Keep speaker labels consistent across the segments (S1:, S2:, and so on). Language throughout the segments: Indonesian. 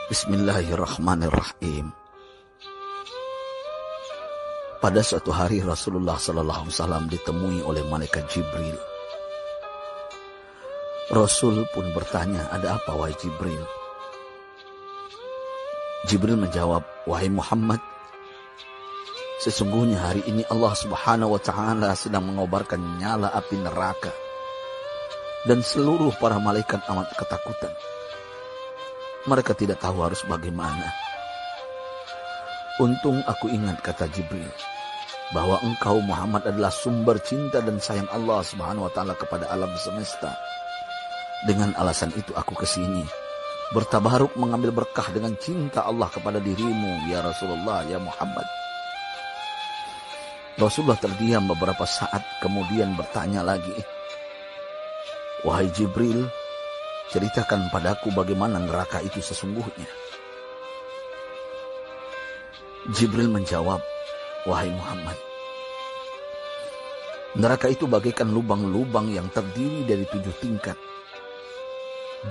S1: Bismillahirrahmanirrahim. Pada suatu hari Rasulullah SAW ditemui oleh malaikat Jibril. Rasul pun bertanya, "Ada apa wahai Jibril?" Jibril menjawab, "Wahai Muhammad, sesungguhnya hari ini Allah Subhanahu wa Ta'ala sedang mengobarkan nyala api neraka, dan seluruh para malaikat amat ketakutan. Mereka tidak tahu harus bagaimana. Untung aku ingat," kata Jibril, "bahwa engkau Muhammad adalah sumber cinta dan sayang Allah Subhanahu wa Ta'ala kepada alam semesta. Dengan alasan itu aku kesini, bertabaruk mengambil berkah dengan cinta Allah kepada dirimu, ya Rasulullah, ya Muhammad." Rasulullah terdiam beberapa saat, kemudian bertanya lagi, "Wahai Jibril, ceritakan padaku bagaimana neraka itu sesungguhnya." Jibril menjawab, "Wahai Muhammad, neraka itu bagaikan lubang-lubang yang terdiri dari 7 tingkat.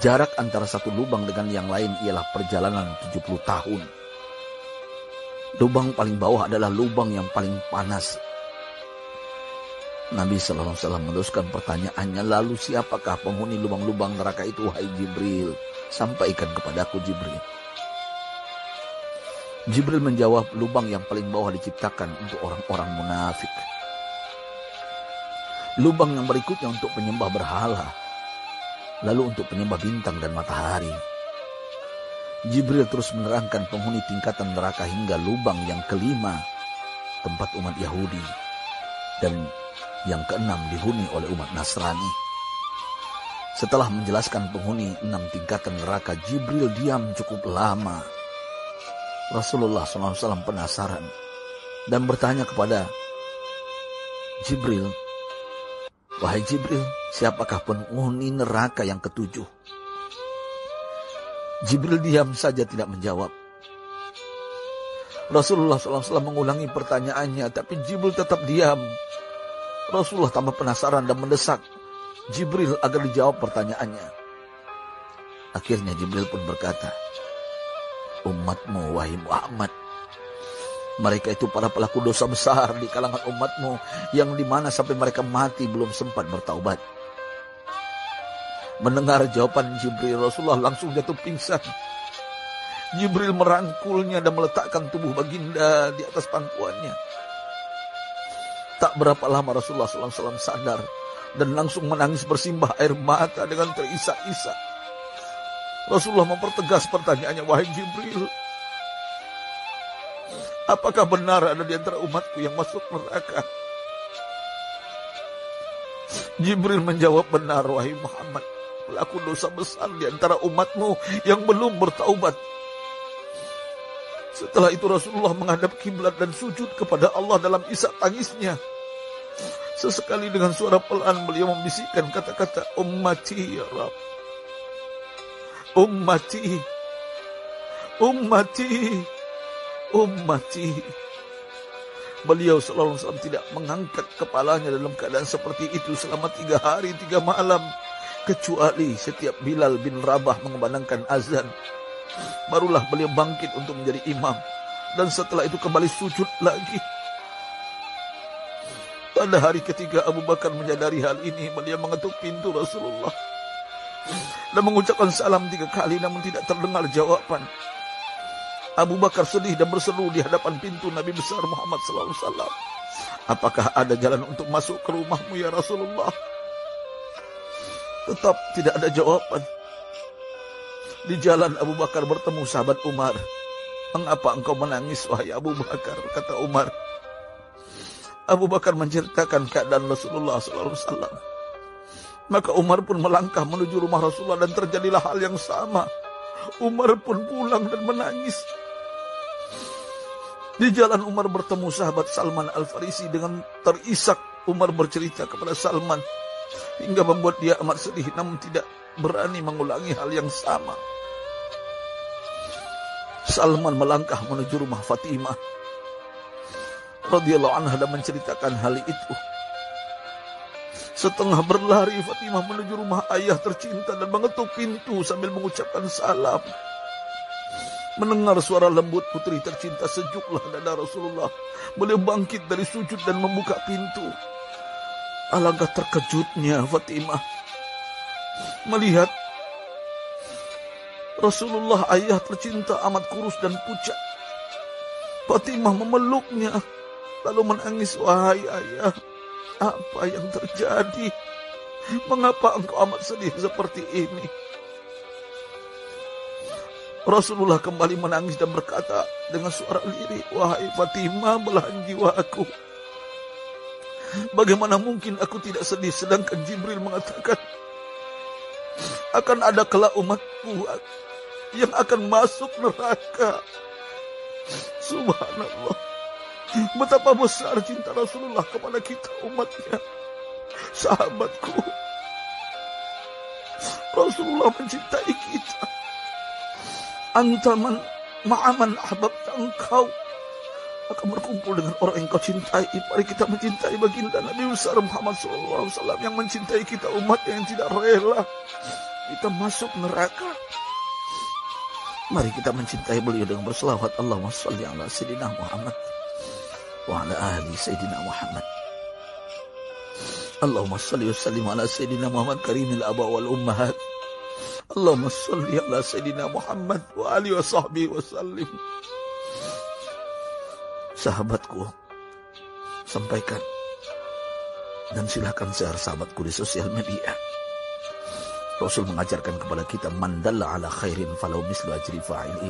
S1: Jarak antara satu lubang dengan yang lain ialah perjalanan 70 tahun. Lubang paling bawah adalah lubang yang paling panas." Nabi SAW meneruskan pertanyaannya, "Lalu siapakah penghuni lubang-lubang neraka itu, wahai Jibril? Sampaikan kepadaku, Jibril." Jibril menjawab, "Lubang yang paling bawah diciptakan untuk orang-orang munafik. Lubang yang berikutnya untuk penyembah berhala. Lalu untuk penyembah bintang dan matahari." Jibril terus menerangkan penghuni tingkatan neraka hingga lubang yang kelima, tempat umat Yahudi, dan yang keenam dihuni oleh umat Nasrani. Setelah menjelaskan penghuni 6 tingkatan neraka, Jibril diam cukup lama. Rasulullah SAW penasaran dan bertanya kepada Jibril, "Wahai Jibril, siapakah penghuni neraka yang ke-7?" Jibril diam saja tidak menjawab. Rasulullah SAW mengulangi pertanyaannya, tapi Jibril tetap diam. Rasulullah tambah penasaran dan mendesak Jibril agar dijawab pertanyaannya. Akhirnya Jibril pun berkata, "Umatmu, wahai Muhammad, mereka itu para pelaku dosa besar di kalangan umatmu, yang dimana sampai mereka mati belum sempat bertaubat." Mendengar jawaban Jibril, Rasulullah langsung jatuh pingsan. Jibril merangkulnya dan meletakkan tubuh baginda di atas pangkuannya. Tak berapa lama Rasulullah SAW sadar dan langsung menangis bersimbah air mata dengan terisak-isak. Rasulullah mempertegas pertanyaannya, "Wahai Jibril, apakah benar ada di antara umatku yang masuk neraka?" Jibril menjawab, "Benar, wahai Muhammad, pelaku dosa besar di antara umatmu yang belum bertaubat." Setelah itu Rasulullah menghadap kiblat dan sujud kepada Allah dalam isak tangisnya. Sesekali dengan suara pelan beliau membisikkan kata-kata, "Ummati ya Rabb, ummati, ummati, ummati." Beliau SAW tidak mengangkat kepalanya dalam keadaan seperti itu selama 3 hari 3 malam. Kecuali setiap Bilal bin Rabah mengumandangkan azan, barulah beliau bangkit untuk menjadi imam. Dan setelah itu kembali sujud lagi. Pada hari ketiga Abu Bakar menyadari hal ini. Beliau mengetuk pintu Rasulullah dan mengucapkan salam 3 kali, namun tidak terdengar jawaban. Abu Bakar sedih dan berseru di hadapan pintu Nabi besar Muhammad SAW, "Apakah ada jalan untuk masuk ke rumahmu ya Rasulullah?" Tetap tidak ada jawaban. Di jalan Abu Bakar bertemu sahabat Umar. "Mengapa engkau menangis, wahai Abu Bakar?" kata Umar. Abu Bakar menceritakan keadaan Rasulullah SAW. Maka Umar pun melangkah menuju rumah Rasulullah dan terjadilah hal yang sama. Umar pun pulang dan menangis. Di jalan Umar bertemu sahabat Salman Al-Farisi. Dengan terisak Umar bercerita kepada Salman hingga membuat dia amat sedih, namun tidak berani mengulangi hal yang sama. Salman melangkah menuju rumah Fatimah radhiyallahu anha dan menceritakan hal itu. Setengah berlari Fatimah menuju rumah ayah tercinta dan mengetuk pintu sambil mengucapkan salam. Mendengar suara lembut putri tercinta, sejuklah dada Rasulullah. Beliau bangkit dari sujud dan membuka pintu. Alangkah terkejutnya Fatimah melihat Rasulullah, ayah tercinta, amat kurus dan pucat. Fatimah memeluknya lalu menangis. Wahai ayah, apa yang terjadi? Mengapa engkau amat sedih seperti ini? Rasulullah kembali menangis dan berkata dengan suara lirih, wahai Fatimah, belahan jiwaku, bagaimana mungkin aku tidak sedih sedangkan Jibril mengatakan akan ada kelak umatku yang akan masuk neraka. Subhanallah, betapa besar cinta Rasulullah kepada kita umatnya. Sahabatku, Rasulullah mencintai kita. Antaman ma'aman ahbabta, engkau akan berkumpul dengan orang yang kau cintai. Mari kita mencintai baginda Nabi besar Muhammad SAW yang mencintai kita umat yang tidak rela kita masuk neraka. Mari kita mencintai beliau dengan berselawat. Allahumma sholli ala Sayyidina Muhammad wa ala ahli Sayyidina Muhammad. Allahumma sholli wa sallim ala Sayyidina Muhammad karimil aba wal ummahat. Allahumma sholli ala Sayyidina Muhammad wa alihi wa sahbihi wa sallim. Sahabatku, sampaikan dan silakan share sahabatku di sosial media. Rasul mengajarkan kepada kita, man dalla ala khairin falau mislu ajri fa'ili.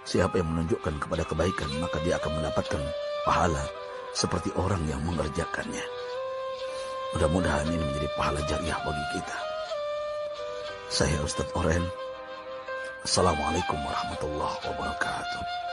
S1: Siapa yang menunjukkan kepada kebaikan, maka dia akan mendapatkan pahala seperti orang yang mengerjakannya. Mudah-mudahan ini menjadi pahala jariah bagi kita. Saya Ustadz Oren. Assalamualaikum warahmatullahi wabarakatuh.